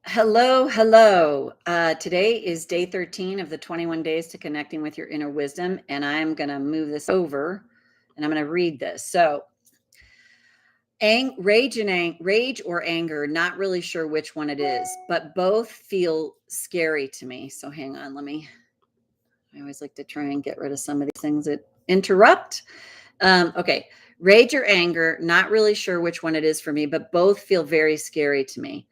Hello, hello. Today is day 13 of the 21 days to connecting with your inner wisdom, and I'm going to move this over and I'm going to read this. So, rage or anger, not really sure which one it is, but both feel scary to me. So, hang on, I always like to try and get rid of some of these things that interrupt. Okay, rage or anger, not really sure which one it is for me, but both feel very scary to me.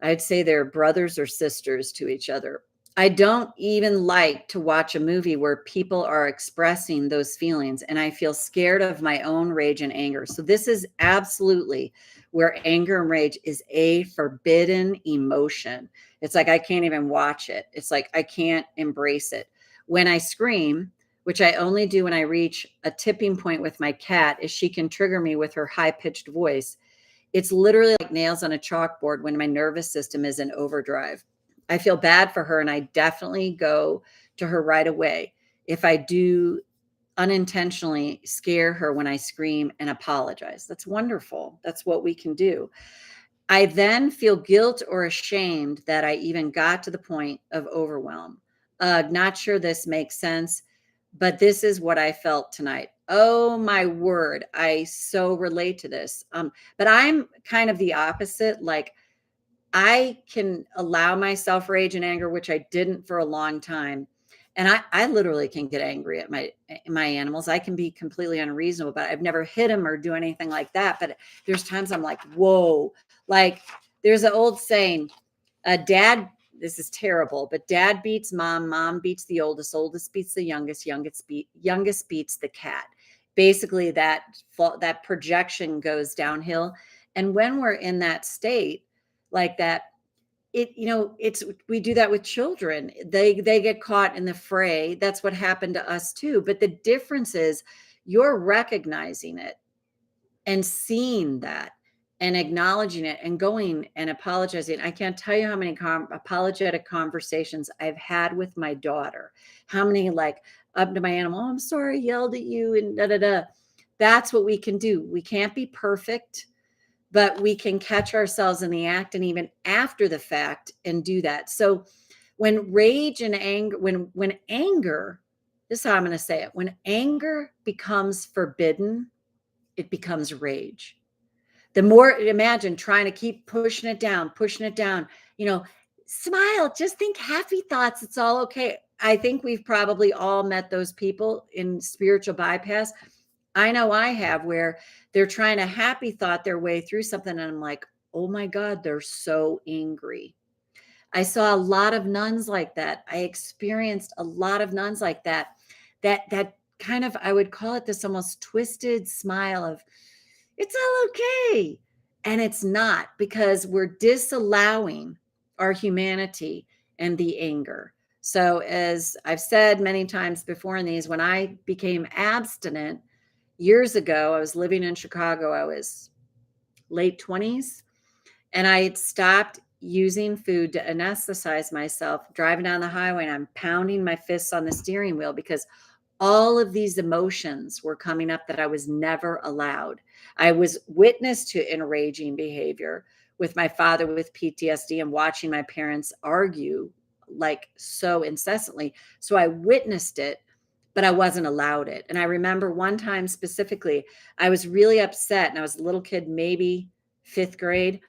I'd say they're brothers or sisters to each other. I don't even like to watch a movie where people are expressing those feelings, and I feel scared of my own rage and anger. So, this is absolutely where anger and rage is a forbidden emotion. It's like I can't even watch it, it's like I can't embrace it. When I scream, which I only do when I reach a tipping point with my cat, is she can trigger me with her high pitched voice. It's literally like nails on a chalkboard when my nervous system is in overdrive. I feel bad for her and I definitely go to her right away. If I do unintentionally scare her when I scream and apologize, that's wonderful. That's what we can do. I then feel guilt or ashamed that I even got to the point of overwhelm. Not sure this makes sense, but this is what I felt tonight. Oh my word. I so relate to this. But I'm kind of the opposite. Like I can allow myself rage and anger, which I didn't for a long time. And I literally can get angry at my animals. I can be completely unreasonable, but I've never hit them or do anything like that. But there's times I'm like, whoa, like there's an old saying, dad, this is terrible, but dad beats mom, mom beats the oldest, oldest beats the youngest, youngest beats the cat. Basically, that projection goes downhill. And when we're in that state like that, it's we do that with children. They get caught in the fray. That's what happened to us too. But the difference is you're recognizing it and seeing that and acknowledging it and going and apologizing. I can't tell you how many apologetic conversations I've had with my daughter. How many like up to my animal, oh, I'm sorry, I yelled at you and da da da. That's what we can do. We can't be perfect, but we can catch ourselves in the act and even after the fact and do that. So when rage and anger, when anger, this is how I'm going to say it. When anger becomes forbidden, it becomes rage. The more, imagine trying to keep pushing it down, you know, smile, just think happy thoughts. It's all okay. I think we've probably all met those people in spiritual bypass. I know I have, where they're trying to happy thought their way through something. And I'm like, oh my God, they're so angry. I saw a lot of nuns like that. I experienced a lot of nuns like that. That kind of, I would call it this almost twisted smile of, it's all okay. And it's not, because we're disallowing our humanity and the anger. So, as I've said many times before in these, when I became abstinent years ago, I was living in Chicago. I was late 20s, and I had stopped using food to anesthetize myself, driving down the highway, and I'm pounding my fists on the steering wheel because all of these emotions were coming up that I was never allowed. I was witness to enraging behavior with my father with PTSD and watching my parents argue like so incessantly. So I witnessed it, but I wasn't allowed it. And I remember one time specifically, I was really upset and I was a little kid, maybe fifth grade,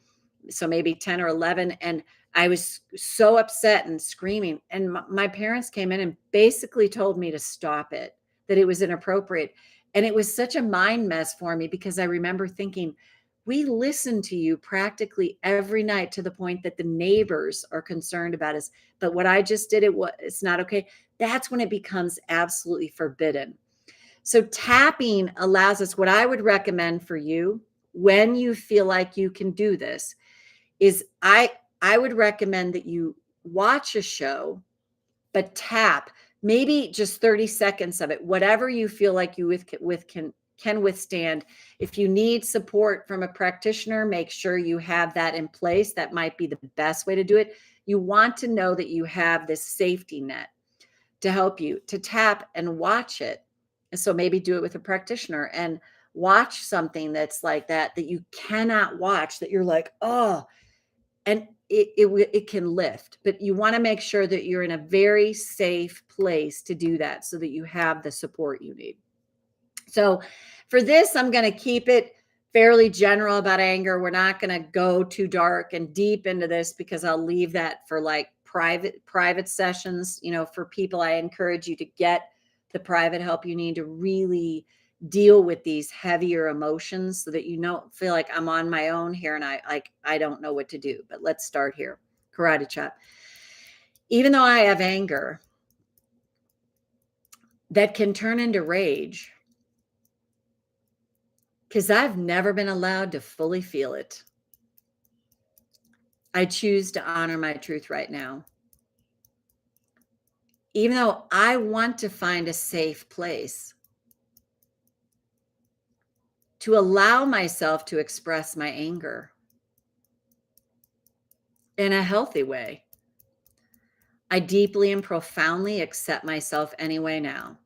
so maybe 10 or 11. And I was so upset and screaming. And my parents came in and basically told me to stop it, that it was inappropriate. And it was such a mind mess for me because I remember thinking, we listen to you practically every night to the point that the neighbors are concerned about us. But what I just did, it's not okay. That's when it becomes absolutely forbidden. So tapping allows us, what I would recommend for you when you feel like you can do this is I would recommend that you watch a show, but tap maybe just 30 seconds of it, whatever you feel like you can withstand. If you need support from a practitioner, make sure you have that in place. That might be the best way to do it. You want to know that you have this safety net to help you to tap and watch it. And so maybe do it with a practitioner and watch something that's like that you cannot watch, that you're like, oh, and it can lift, but you want to make sure that you're in a very safe place to do that so that you have the support you need. So for this, I'm going to keep it fairly general about anger. We're not going to go too dark and deep into this because I'll leave that for like private sessions. For people, I encourage you to get the private help you need to really deal with these heavier emotions so that you don't feel like I'm on my own here and I don't know what to do. But let's start here. Karate chop. Even though I have anger that can turn into rage, because I've never been allowed to fully feel it, I choose to honor my truth right now. Even though I want to find a safe place to allow myself to express my anger in a healthy way, I deeply and profoundly accept myself anyway now.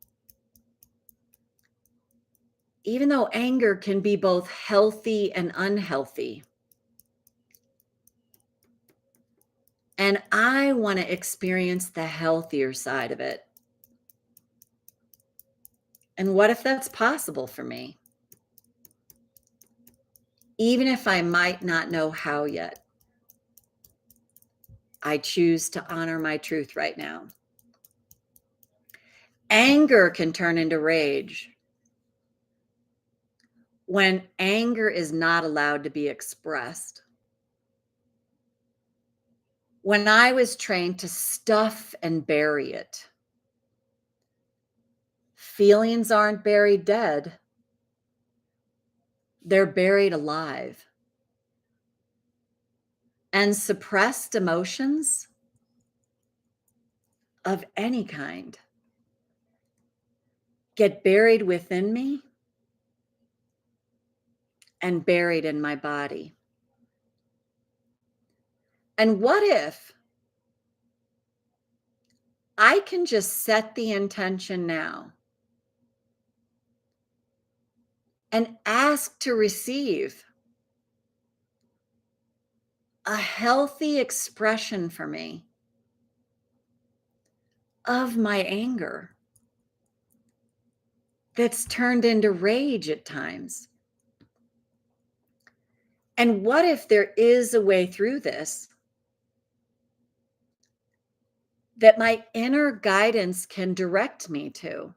Even though anger can be both healthy and unhealthy, and I want to experience the healthier side of it. And what if that's possible for me? Even if I might not know how yet, I choose to honor my truth right now. Anger can turn into rage when anger is not allowed to be expressed. When I was trained to stuff and bury it, feelings aren't buried dead, they're buried alive. And suppressed emotions of any kind get buried within me and buried in my body. And what if I can just set the intention now and ask to receive a healthy expression for me of my anger that's turned into rage at times? And what if there is a way through this that my inner guidance can direct me to?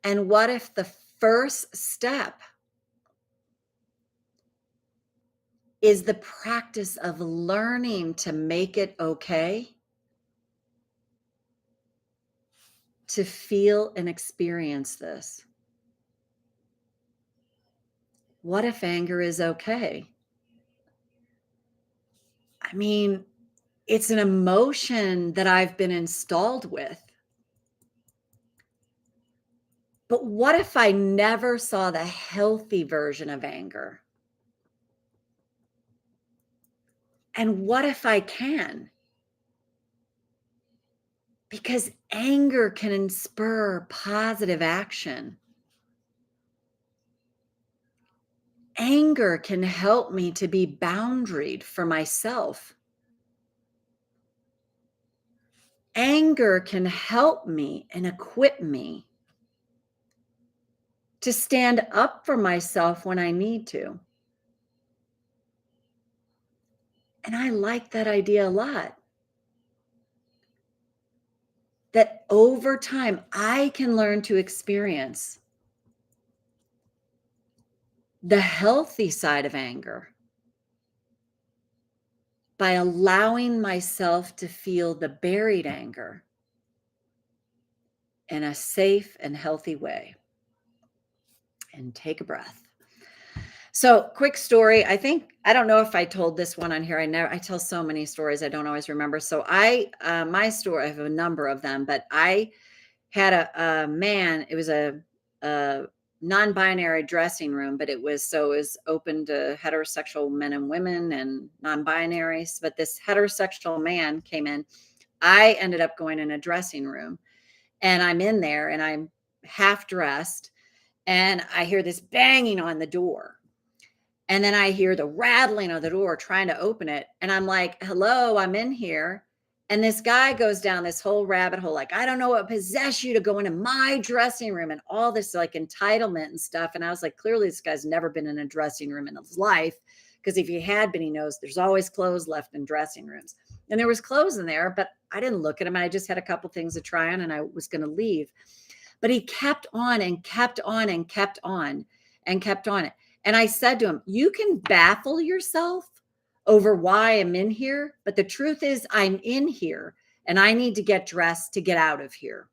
And what if the first step is the practice of learning to make it okay to feel and experience this? What if anger is okay? I mean, it's an emotion that I've been installed with. But what if I never saw the healthy version of anger? And what if I can? Because anger can spur positive action. Anger can help me to be boundaried for myself. Anger can help me and equip me to stand up for myself when I need to. And I like that idea a lot. That over time, I can learn to experience the healthy side of anger by allowing myself to feel the buried anger in a safe and healthy way. And take a breath. So, quick story. I don't know if I told this one on here. I tell so many stories, I don't always remember. So my story, I have a number of them, but I had a man. It was a non-binary dressing room, but it was open to heterosexual men and women and non-binaries. But this heterosexual man came in. I ended up going in a dressing room, and I'm in there, and I'm half dressed, and I hear this banging on the door. And then I hear the rattling of the door trying to open it. And I'm like, hello, I'm in here. And this guy goes down this whole rabbit hole, like, I don't know what possessed you to go into my dressing room and all this like entitlement and stuff. And I was like, clearly this guy's never been in a dressing room in his life. Because if he had been, he knows there's always clothes left in dressing rooms. And there was clothes in there, but I didn't look at him. I just had a couple things to try on and I was going to leave. But he kept on and kept on and kept on and kept on it. And I said to him, you can baffle yourself over why I'm in here, but the truth is I'm in here and I need to get dressed to get out of here.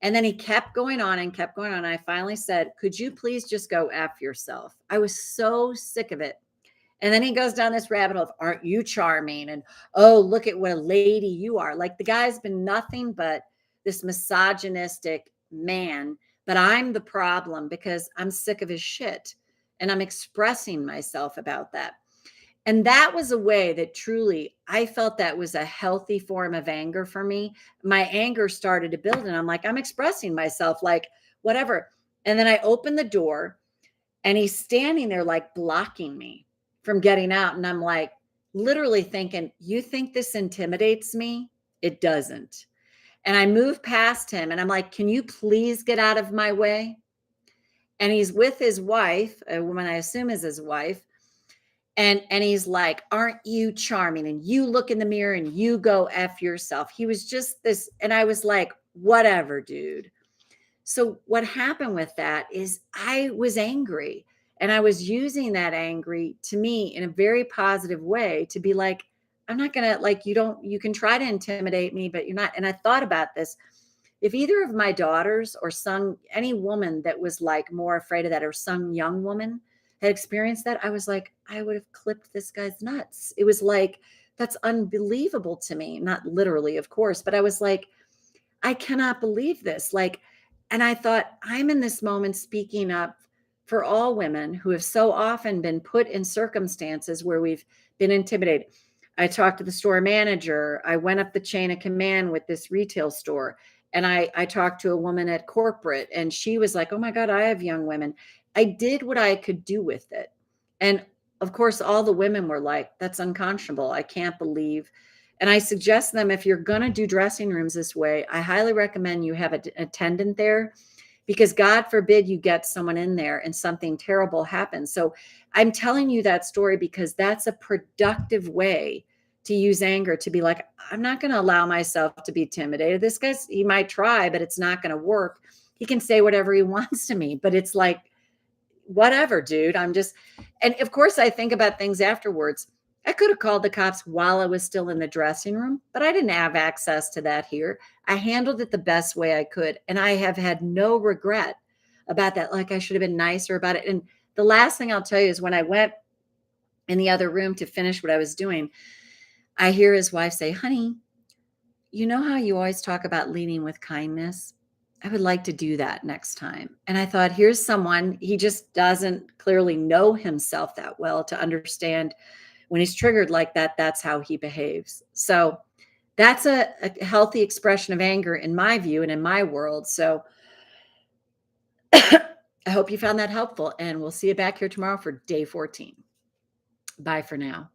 And then he kept going on and kept going on. I finally said, could you please just go F yourself? I was so sick of it. And then he goes down this rabbit hole of, aren't you charming? And, oh, look at what a lady you are. Like the guy's been nothing but this misogynistic man, but I'm the problem because I'm sick of his shit. And I'm expressing myself about that. And that was a way that truly I felt that was a healthy form of anger for me. My anger started to build and I'm like, I'm expressing myself like whatever. And then I opened the door and he's standing there like blocking me from getting out. And I'm like literally thinking, you think this intimidates me? It doesn't. And I move past him and I'm like, can you please get out of my way? And he's with his wife, a woman I assume is his wife. And he's like, aren't you charming? And you look in the mirror and you go F yourself. He was just this. And I was like, whatever, dude. So what happened with that is I was angry and I was using that angry to me in a very positive way to be like, I'm not going to like, you can try to intimidate me, but you're not. And I thought about this. If either of my daughters or any woman that was like more afraid of that or some young woman had experienced that, I was like, I would have clipped this guy's nuts. It was like, that's unbelievable to me. Not literally, of course, but I was like, I cannot believe this. Like, and I thought, I'm in this moment speaking up for all women who have so often been put in circumstances where we've been intimidated. I talked to the store manager. I went up the chain of command with this retail store. And I talked to a woman at corporate and she was like, oh my God, I have young women. I did what I could do with it. And of course, all the women were like, that's unconscionable. I can't believe. And I suggest them, if you're going to do dressing rooms this way, I highly recommend you have an attendant there because God forbid you get someone in there and something terrible happens. So I'm telling you that story because that's a productive way to use anger, to be like, I'm not going to allow myself to be intimidated. This guy's, he might try, but it's not going to work. He can say whatever he wants to me, but it's like, whatever, dude. I'm just, and of course I think about things afterwards. I could have called the cops while I was still in the dressing room, but I didn't have access to that here. I handled it the best way I could. And I have had no regret about that. Like I should have been nicer about it. And the last thing I'll tell you is when I went in the other room to finish what I was doing, I hear his wife say, honey, you know how you always talk about leading with kindness? I would like to do that next time. And I thought, here's someone, he just doesn't clearly know himself that well to understand when he's triggered like that, that's how he behaves. So that's a healthy expression of anger in my view and in my world. So I hope you found that helpful and we'll see you back here tomorrow for day 14. Bye for now.